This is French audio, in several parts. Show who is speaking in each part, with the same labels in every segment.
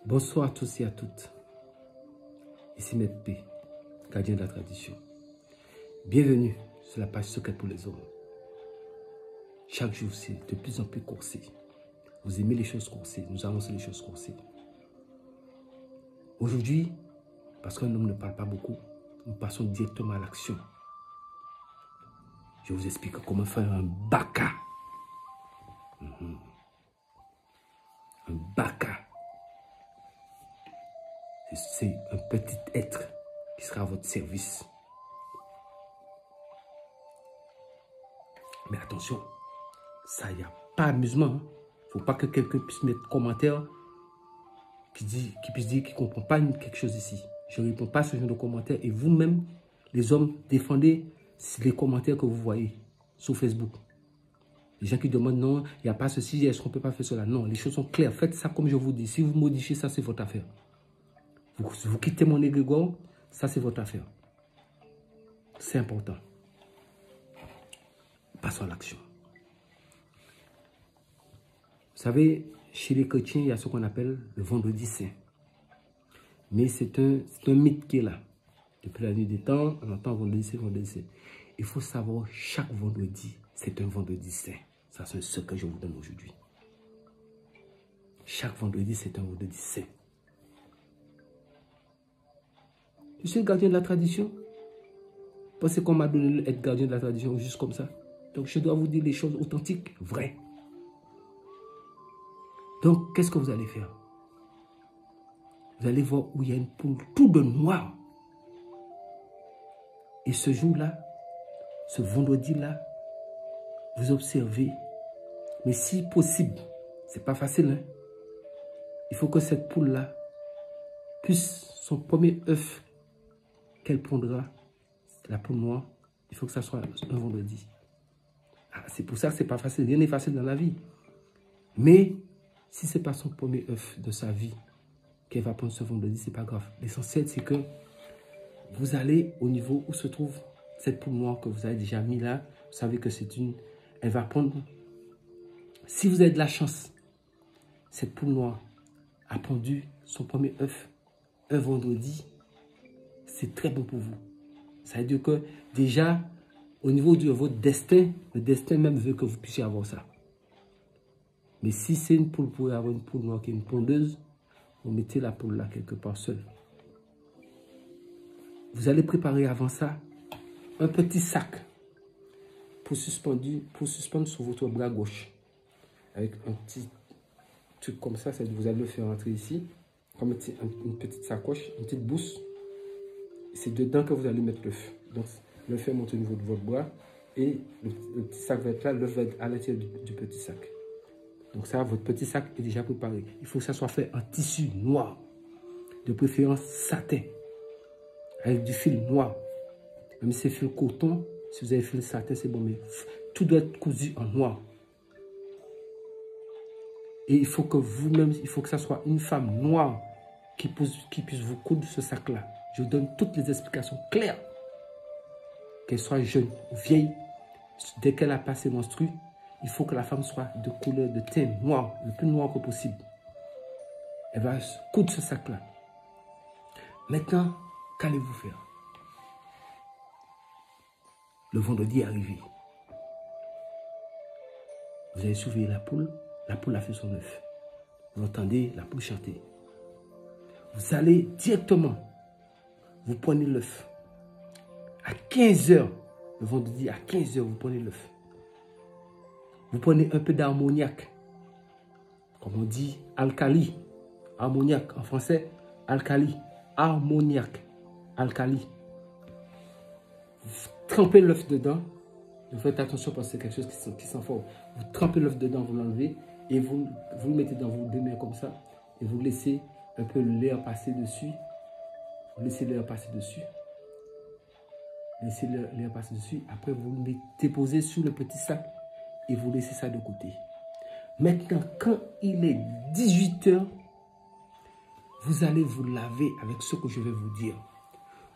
Speaker 1: Bonsoir à tous et à toutes. Ici Maître P, gardien de la tradition. Bienvenue sur la page secrète pour les hommes. Chaque jour, c'est de plus en plus coursé. Vous aimez les choses coursées, nous allons sur les choses coursées. Aujourd'hui, parce qu'un homme ne parle pas beaucoup, nous passons directement à l'action. Je vous explique comment faire un baka. Un baka. C'est un petit être qui sera à votre service. Mais attention, ça, il n'y a pas d'amusement. Il ne faut pas que quelqu'un puisse mettre commentaire qui puisse dire qu'il ne comprend pas quelque chose ici. Je ne réponds pas à ce genre de commentaires. Et vous-même, les hommes, défendez les commentaires que vous voyez sur Facebook. Les gens qui demandent non, il n'y a pas ceci, est-ce qu'on ne peut pas faire cela? Non, les choses sont claires. Faites ça comme je vous dis. Si vous modifiez ça, c'est votre affaire. Vous quittez mon égrégore, ça c'est votre affaire. C'est important. Passons à l'action. Vous savez, chez les chrétiens, il y a ce qu'on appelle le vendredi saint. Mais c'est un mythe qui est là. Depuis la nuit des temps, on entend vendredi saint, vendredi saint. Il faut savoir, chaque vendredi, c'est un vendredi saint. Ça, c'est un secret que je vous donne aujourd'hui. Chaque vendredi, c'est un vendredi saint. Je suis le gardien de la tradition. Pensez qu'on m'a donné être gardien de la tradition juste comme ça. Donc, je dois vous dire les choses authentiques, vraies. Donc, qu'est-ce que vous allez faire? Vous allez voir où il y a une poule tout de noir. Et ce jour-là, ce vendredi-là, vous observez. Mais si possible, c'est pas facile, hein? Il faut que cette poule-là puisse, son premier œuf qu'elle pondra, la poule noire, il faut que ça soit un vendredi. Ah, c'est pour ça que c'est pas facile. Rien n'est facile dans la vie. Mais si ce n'est pas son premier œuf de sa vie qu'elle va prendre ce vendredi, c'est pas grave. L'essentiel, c'est que vous allez au niveau où se trouve cette poule noire que vous avez déjà mis là. Vous savez que c'est une... Elle va prendre... Si vous avez de la chance, cette poule noire a pondu son premier œuf un vendredi, c'est très bon pour vous. Ça veut dire que déjà, au niveau de votre destin, le destin même veut que vous puissiez avoir ça. Mais si c'est une poule, vous pouvez avoir une poule noire qui est une pondeuse, vous mettez la poule là quelque part seule. Vous allez préparer avant ça un petit sac pour suspendre sur votre bras gauche. Avec un petit truc comme ça, vous allez le faire entrer ici, comme une petite sacoche, une petite bourse. C'est dedans que vous allez mettre l'œuf. Donc, l'œuf est monté au niveau de votre bras et le petit sac va être là, l'œuf va être à l'intérieur du petit sac. Donc ça, votre petit sac est déjà préparé. Il faut que ça soit fait en tissu noir, de préférence satin, avec du fil noir. Même si c'est fil coton, si vous avez fil satin, c'est bon, mais tout doit être cousu en noir. Et il faut que vous-même, il faut que ça soit une femme noire qui puisse vous coudre ce sac-là. Je vous donne toutes les explications claires. Qu'elle soit jeune ou vieille, dès qu'elle a passé menstrue, il faut que la femme soit de couleur de teint noir, le plus noir que possible. Elle va coudre ce sac-là. Maintenant, qu'allez-vous faire? Le vendredi est arrivé. Vous avez surveillé la poule a fait son œuf. Vous entendez la poule chanter. Vous allez directement, vous prenez l'œuf. À 15 h, le vendredi à 15 h, vous prenez l'œuf. Vous prenez un peu d'ammoniac, comme on dit alcali, ammoniac en français, alcali, ammoniac, alcali. Vous trempez l'œuf dedans, vous faites attention parce que c'est quelque chose qui sent fort. Vous trempez l'œuf dedans, vous l'enlevez et vous le mettez dans vos deux mains comme ça et vous laissez un peu l'air passer dessus. Vous laissez l'air passer dessus. Laissez l'air passer dessus. Après, vous le déposez sur le petit sac et vous laissez ça de côté. Maintenant, quand il est 18 h, vous allez vous laver avec ce que je vais vous dire.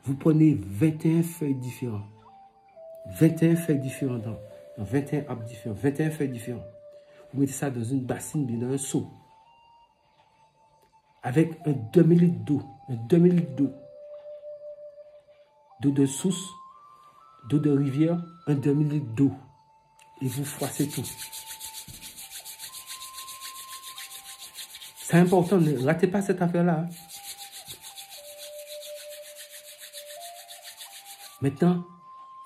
Speaker 1: Vous prenez 21 feuilles différentes. 21 feuilles différentes dans 21 arbres différents. 21 feuilles différentes. Vous mettez ça dans une bassine, dans un seau. avec un demi-litre d'eau, un demi-litre d'eau de source, d'eau de rivière, un demi-litre d'eau. Et vous froissez tout. C'est important, ne ratez pas cette affaire-là. Hein. Maintenant,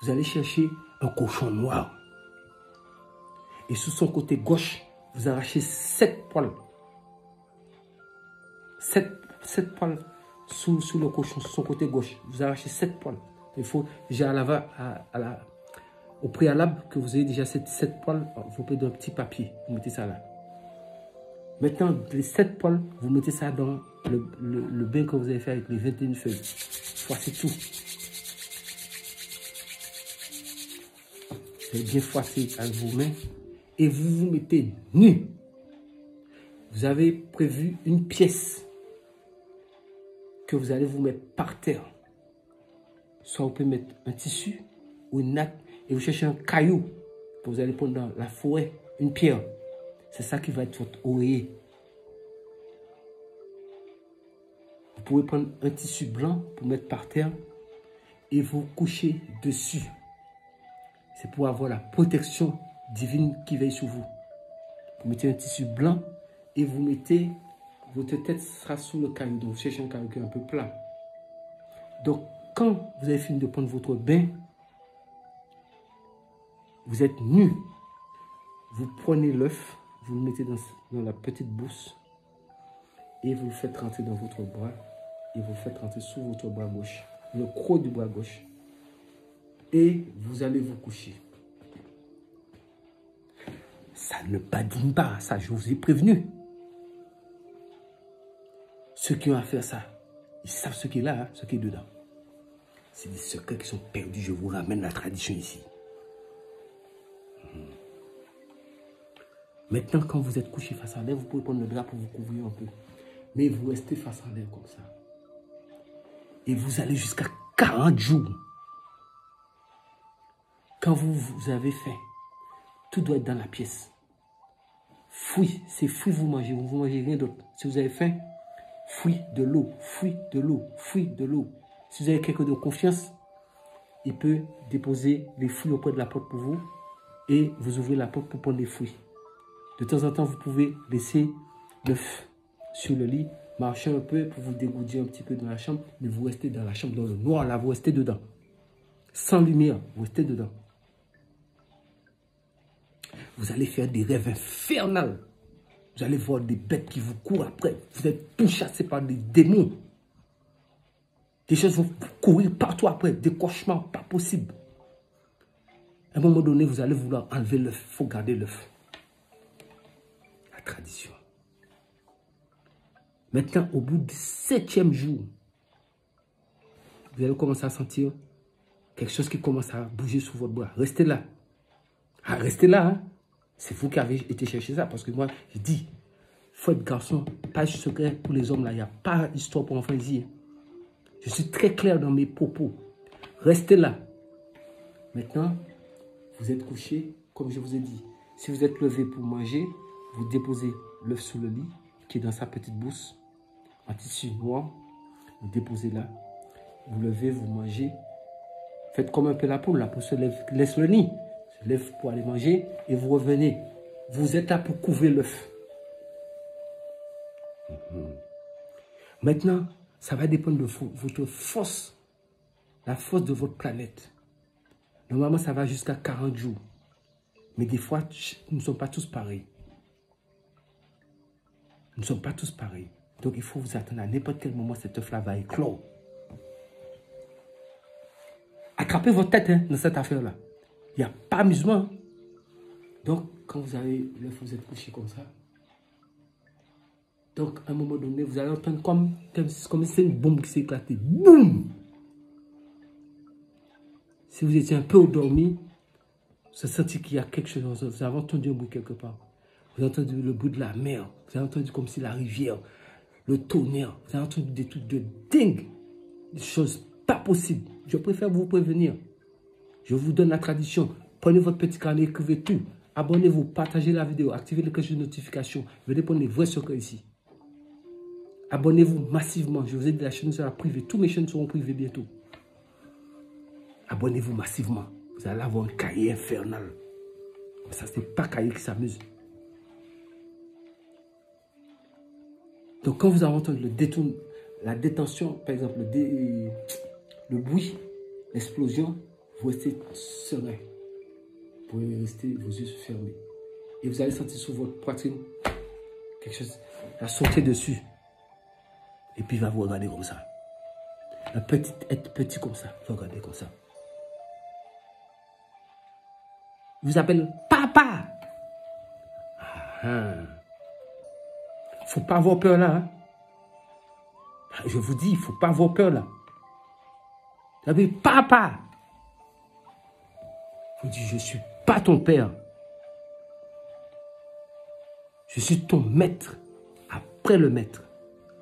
Speaker 1: vous allez chercher un cochon noir. Et sur son côté gauche, vous arrachez 7 poils. 7 poils sous le cochon, sur son côté gauche. Vous arrachez 7 poils. Il faut déjà au préalable que vous ayez déjà 7 poils, vous prenez un petit papier, vous mettez ça là. Maintenant, les 7 poils, vous mettez ça dans le bain que vous avez fait avec les 21 feuilles. Froissez tout. Vous allez bien froisser avec vos mains et vous vous mettez nu. Vous avez prévu une pièce que vous allez vous mettre par terre. Soit vous pouvez mettre un tissu ou une natte et vous cherchez un caillou que vous allez prendre dans la forêt, une pierre. C'est ça qui va être votre oreiller. Vous pouvez prendre un tissu blanc pour mettre par terre et vous coucher dessus. C'est pour avoir la protection divine qui veille sur vous. Vous mettez un tissu blanc et vous mettez, votre tête sera sous le caillou. Donc vous cherchez un caillou qui est un peu plat. Donc quand vous avez fini de prendre votre bain, vous êtes nu. Vous prenez l'œuf, vous le mettez dans la petite bourse et vous le faites rentrer dans votre bras et vous le faites rentrer sous votre bras gauche, le croc du bras gauche. Et vous allez vous coucher. Ça ne badine pas, ça je vous ai prévenu. Ceux qui ont à faire ça, ils savent ce qui est là, hein, ce qui est dedans. C'est des secrets qui sont perdus, je vous ramène la tradition ici. Maintenant, quand vous êtes couché face à l'air, vous pouvez prendre le drap pour vous couvrir un peu. Mais vous restez face à l'air comme ça. Et vous allez jusqu'à 40 jours. Quand vous avez faim, tout doit être dans la pièce. Fruits, c'est fruits vous mangez rien d'autre. Si vous avez faim, fruits de l'eau, fruits de l'eau, fruits de l'eau. Si vous avez quelqu'un de confiance, il peut déposer les fruits auprès de la porte pour vous et vous ouvrez la porte pour prendre les fruits. De temps en temps, vous pouvez laisser l'œuf sur le lit, marcher un peu pour vous dégourdir un petit peu dans la chambre, mais vous restez dans la chambre, dans le noir, là, vous restez dedans. Sans lumière, vous restez dedans. Vous allez faire des rêves infernaux. Vous allez voir des bêtes qui vous courent après. Vous êtes pourchassés par des démons. Des choses vont courir partout après. Des cauchemars, pas possible. À un moment donné, vous allez vouloir enlever l'œuf. Il faut garder l'œuf. La tradition. Maintenant, au bout du 7e jour, vous allez commencer à sentir quelque chose qui commence à bouger sous votre bras. Restez là. Ah, restez là. Hein? C'est vous qui avez été chercher ça. Parce que moi, je dis, faut être garçon. Pas secret pour les hommes là. Il n'y a pas d'histoire pour enfants ici. Je suis très clair dans mes propos. Restez là. Maintenant, vous êtes couché, comme je vous ai dit. Si vous êtes levé pour manger, vous déposez l'œuf sous le lit, qui est dans sa petite bourse, en tissu noir. Vous déposez là. Vous levez, vous mangez. Faites comme un peu la poule, la poule se lève, laisse le nid. Se lève pour aller manger et vous revenez. Vous êtes là pour couvrir l'œuf. Maintenant, ça va dépendre de votre force, la force de votre planète. Normalement, ça va jusqu'à 40 jours. Mais des fois, nous ne sommes pas tous pareils. Nous ne sommes pas tous pareils. Donc, il faut vous attendre à n'importe quel moment, cet œuf-là va éclore. Attrapez votre tête hein, dans cette affaire-là. Il n'y a pas amusement. Donc, quand vous avez l'œuf, vous êtes couché comme ça. Donc, à un moment donné, vous allez entendre comme si c'est une bombe qui s'est éclatée. Boum! Si vous étiez un peu endormi, vous sentez qu'il y a quelque chose. Vous avez entendu un bruit quelque part. Vous avez entendu le bruit de la mer. Vous avez entendu comme si la rivière, le tonnerre. Vous avez entendu des trucs de dingue. Des choses pas possibles. Je préfère vous prévenir. Je vous donne la tradition. Prenez votre petit carnet, écrivez tout. Abonnez-vous, partagez la vidéo, activez les cloches de notification. Venez prendre les vrais secrets ici. Abonnez-vous massivement. Je vous ai dit, la chaîne sera privée. Tous mes chaînes seront privées bientôt. Abonnez-vous massivement. Vous allez avoir un cahier infernal. Ça, ce n'est pas cahier qui s'amuse. Donc, quand vous avez entendu la détention, par exemple, le bruit, l'explosion, vous restez serein. Vous pouvez rester vos yeux fermés. Et vous allez sentir sur votre poitrine quelque chose va sauter dessus. Et puis il va vous regarder comme ça. Être petit comme ça. Il va regarder comme ça. Il vous appelle papa. Faut pas avoir peur là. Hein? Je vous dis, il faut pas avoir peur là. Il appelle papa. Il vous dit, je suis pas ton père. Je suis ton maître après le maître.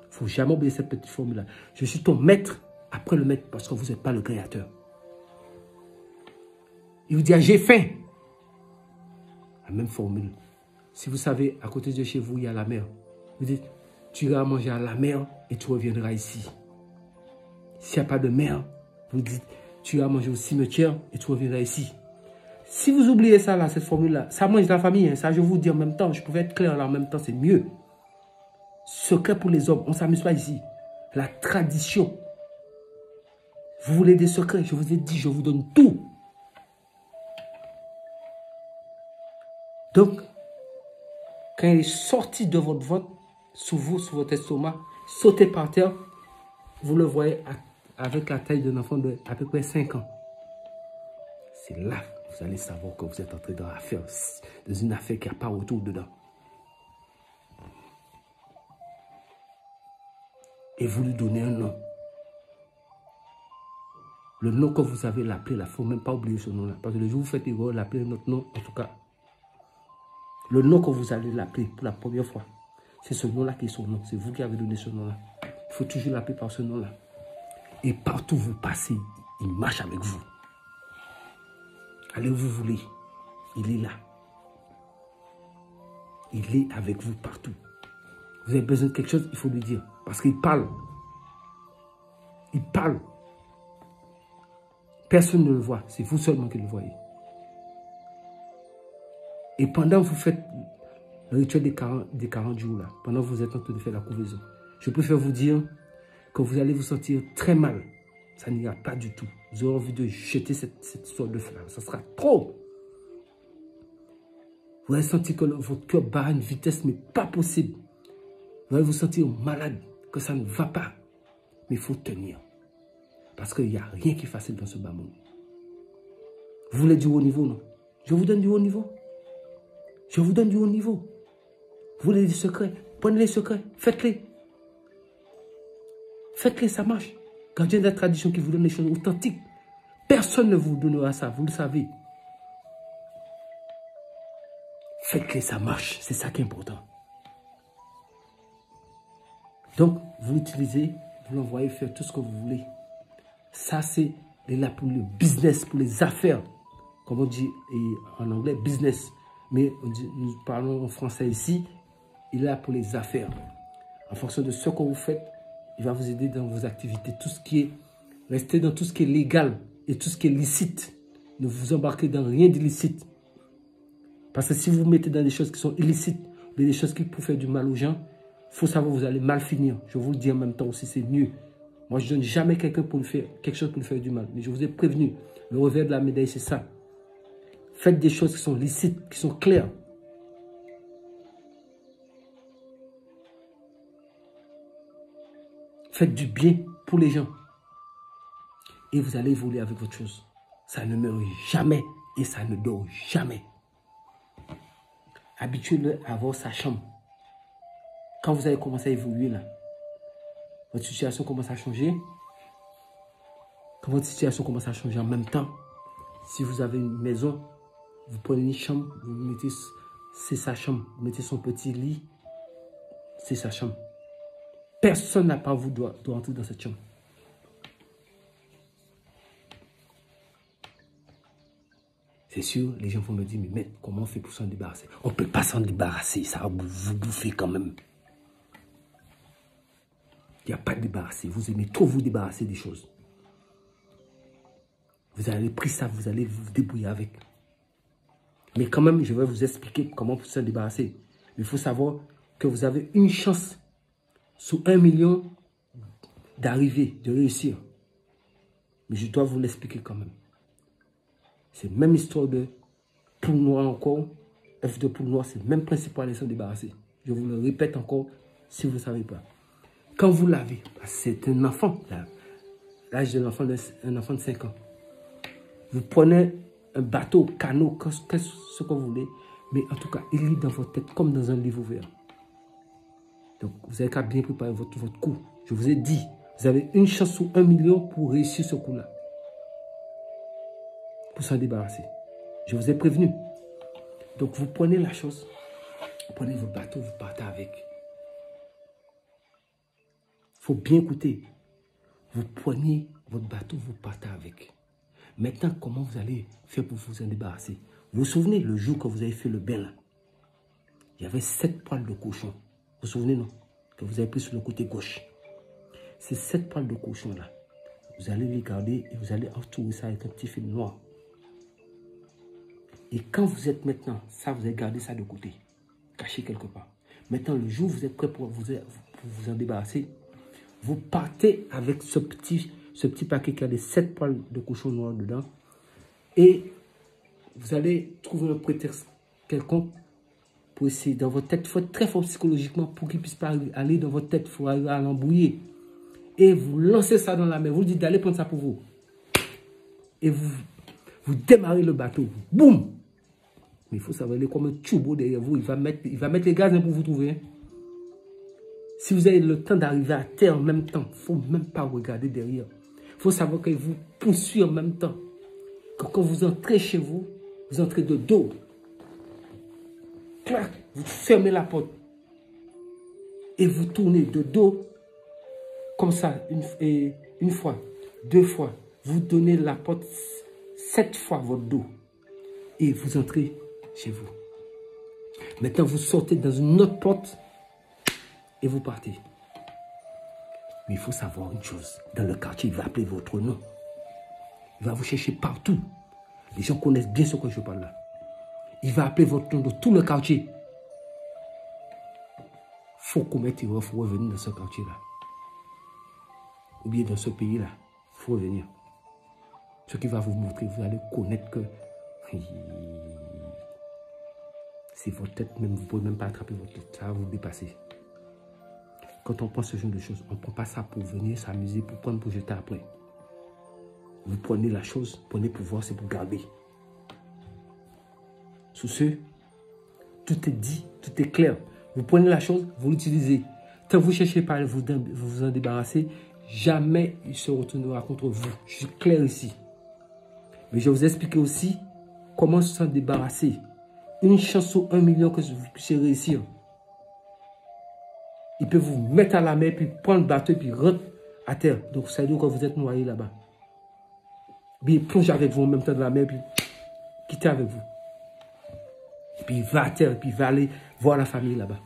Speaker 1: Il ne faut jamais oublier cette petite formule-là. Je suis ton maître après le maître parce que vous n'êtes pas le créateur. Il vous dit, j'ai faim. La même formule. Si vous savez, à côté de chez vous, il y a la mer. Vous dites, tu iras manger à la mer et tu reviendras ici. S'il n'y a pas de mer, vous dites, tu iras manger au cimetière et tu reviendras ici. Si vous oubliez ça, là, cette formule-là, ça mange la famille. Hein, ça, je vous dis en même temps. Je pouvais être clair là en même temps, c'est mieux. Secret pour les hommes. On ne s'amuse pas ici. La tradition. Vous voulez des secrets? Je vous ai dit, je vous donne tout. Donc, quand il est sorti de votre ventre, sous vous, sur votre estomac, sautez par terre, vous le voyez avec la taille d'un enfant de à peu près 5 ans. C'est là que vous allez savoir que vous êtes entré dans une affaire qui n'a pas retour dedans. Et vous lui donnez un nom. Le nom que vous avez l'appelé, il ne faut même pas oublier ce nom-là. Parce que le jour où vous faites erreur, l'appeler notre nom, en tout cas, le nom que vous allez l'appeler pour la première fois, c'est ce nom-là qui est son nom. C'est vous qui avez donné ce nom-là. Il faut toujours l'appeler par ce nom-là. Et partout où vous passez, il marche avec vous. Allez où vous voulez. Il est là. Il est avec vous partout. Vous avez besoin de quelque chose, il faut lui dire. Parce qu'il parle. Il parle. Personne ne le voit. C'est vous seulement qui le voyez. Et pendant que vous faites le rituel des 40 jours, là, pendant que vous êtes en train de faire la couvaison, je préfère vous dire que vous allez vous sentir très mal. Ça n'ira pas du tout. Vous aurez envie de jeter cette sorte de flamme. Ça sera trop. Vous allez sentir que votre cœur bat à une vitesse, mais pas possible. Vous allez vous sentir malade, que ça ne va pas. Mais il faut tenir. Parce qu'il n'y a rien qui est facile dans ce bas monde. Vous voulez du haut niveau, non? Je vous donne du haut niveau. Je vous donne du haut niveau. Vous voulez des secrets? Prenez les secrets. Faites-les. Faites-les, ça marche. Gardien de la tradition qui vous donne les choses authentiques. Personne ne vous donnera ça, vous le savez. Faites-les, ça marche. C'est ça qui est important. Donc, vous l'utilisez, vous l'envoyez faire tout ce que vous voulez. Ça, c'est là pour le business, pour les affaires. Comme on dit en anglais, business. Mais nous parlons en français ici. Il est là pour les affaires. En fonction de ce que vous faites, il va vous aider dans vos activités. Tout ce qui est, restez dans tout ce qui est légal et tout ce qui est licite. Ne vous embarquez dans rien d'illicite. Parce que si vous vous mettez dans des choses qui sont illicites, des choses qui peuvent faire du mal aux gens, il faut savoir que vous allez mal finir. Je vous le dis en même temps aussi, c'est mieux. Moi, je ne donne jamais quelqu'un pour lui faire quelque chose pour lui faire du mal. Mais je vous ai prévenu. Le revers de la médaille, c'est ça. Faites des choses qui sont licites, qui sont claires. Faites du bien pour les gens. Et vous allez évoluer avec votre chose. Ça ne meurt jamais et ça ne dort jamais. Habituez-le à avoir sa chambre. Quand vous allez commencer à évoluer là, votre situation commence à changer. Quand votre situation commence à changer en même temps, si vous avez une maison, vous prenez une chambre, vous mettez, c'est sa chambre. Vous mettez son petit lit, c'est sa chambre. Personne n'a pas vous doit entrer dans cette chambre. C'est sûr, les gens vont me dire, mais comment on fait pour s'en débarrasser? On ne peut pas s'en débarrasser, ça va vous bouffer quand même. Il n'y a pas de débarrasser. Vous aimez trop vous débarrasser des choses. Vous allez prendre ça, vous allez vous débrouiller avec. Mais quand même, je vais vous expliquer comment vous s'en débarrasser. Il faut savoir que vous avez une chance sur 1 million d'arriver, de réussir. Mais je dois vous l'expliquer quand même. C'est la même histoire de poule noire encore. F de poule noire, c'est le même principe pour aller s'en débarrasser. Je vous le répète encore si vous ne savez pas. Quand vous l'avez, c'est un enfant, l'âge de l'enfant, un enfant de 5 ans. Vous prenez un bateau, canot, ce que vous voulez, mais en tout cas, il lit dans votre tête comme dans un livre ouvert. Donc, vous avez qu'à bien préparer votre coup. Je vous ai dit, vous avez une chance sur 1 million pour réussir ce coup-là. Pour s'en débarrasser. Je vous ai prévenu. Donc, vous prenez la chose, vous prenez votre bateau, vous partez avec. Il faut bien écouter. Vous prenez votre bateau, vous partez avec. Maintenant, comment vous allez faire pour vous en débarrasser? Vous vous souvenez, le jour que vous avez fait le bain là, il y avait 7 poils de cochon. Vous vous souvenez, non? Que vous avez pris sur le côté gauche. Ces 7 poils de cochon là, vous allez les garder et vous allez entourer ça avec un petit fil noir. Et quand vous êtes maintenant, ça, vous allez garder ça de côté, caché quelque part. Maintenant, le jour où vous êtes prêt pour vous en débarrasser, vous partez avec ce petit paquet qui a les 7 poils de cochon noir dedans. Et vous allez trouver un prétexte quelconque pour essayer dans votre tête. Il faut être très fort psychologiquement pour qu'il ne puisse pas aller dans votre tête. Il faut arriver à l'embrouiller. Et vous lancez ça dans la mer. Vous lui dites d'aller prendre ça pour vous. Et vous démarrez le bateau. Boum! Mais il faut savoir, il est comme un turbo derrière vous. Il va mettre les gaz pour vous trouver. Hein. Si vous avez le temps d'arriver à terre en même temps, il ne faut même pas regarder derrière. Il faut savoir qu'il vous poursuit en même temps. Que quand vous entrez chez vous, vous entrez de dos. Clac, vous fermez la porte. Et vous tournez de dos. Comme ça, une fois, 2 fois. Vous donnez la porte 7 fois votre dos. Et vous entrez chez vous. Maintenant, vous sortez dans une autre porte. Et vous partez. Mais il faut savoir une chose. Dans le quartier, il va appeler votre nom. Il va vous chercher partout. Les gens connaissent bien ce que je parle là. Il va appeler votre nom dans tout le quartier. Il faut commettre erreur, il faut revenir dans ce quartier-là. Ou bien dans ce pays-là. Il faut revenir. Ce qui va vous montrer, vous allez connaître que c'est votre tête, même, vous ne pouvez même pas attraper votre tête. Ça va vous dépasser. Quand on prend ce genre de choses, on ne prend pas ça pour venir s'amuser, pour prendre, pour jeter après. Vous prenez la chose, prenez pouvoir, c'est pour garder. Sous ce, tout est dit, tout est clair. Vous prenez la chose, vous l'utilisez. Tant que vous cherchez pas à vous en débarrasser, jamais il se retournera contre vous. Je suis clair ici. Mais je vais vous expliquer aussi comment s'en débarrasser. Une chance sur 1 million que vous puissiez réussir. Il peut vous mettre à la mer, puis prendre le bateau, puis rentrer à terre. Donc, ça veut dire que vous êtes noyé là-bas. Puis il plonge avec vous en même temps dans la mer, puis quitter avec vous. Et puis il va à terre, puis il va aller voir la famille là-bas.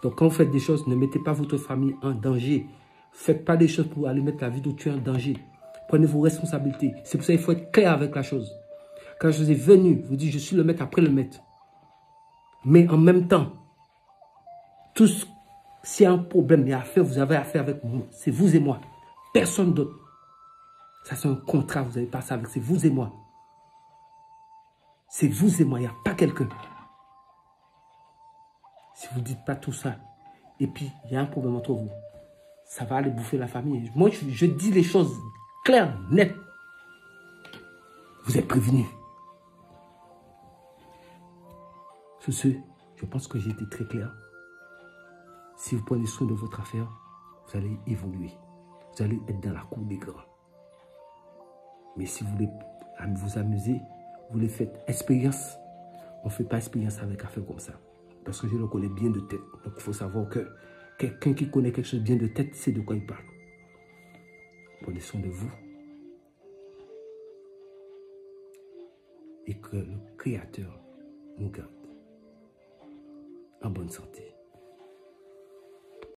Speaker 1: Donc, quand vous faites des choses, ne mettez pas votre famille en danger. Faites pas des choses pour aller mettre la vie d'autrui en danger. Prenez vos responsabilités. C'est pour ça qu'il faut être clair avec la chose. Quand je vous ai venu, vous dites, je suis le maître après le maître. Mais en même temps, s'il y a un problème, il y a affaire, vous avez affaire avec moi. C'est vous et moi. Personne d'autre. Ça, c'est un contrat, vous avez passé avec. C'est vous et moi. C'est vous et moi. Il n'y a pas quelqu'un. Si vous ne dites pas tout ça, et puis il y a un problème entre vous, ça va aller bouffer la famille. Moi, je dis les choses claires, nettes. Vous êtes prévenus. Sur ce, je pense que j'ai été très clair. Si vous prenez soin de votre affaire, vous allez évoluer. Vous allez être dans la cour des grands. Mais si vous voulez vous amuser, vous voulez faire expérience, on ne fait pas expérience avec affaire comme ça. Parce que je le connais bien de tête. Donc il faut savoir que quelqu'un qui connaît quelque chose bien de tête, sait de quoi il parle. Prenez soin de vous. Et que le Créateur nous garde en bonne santé.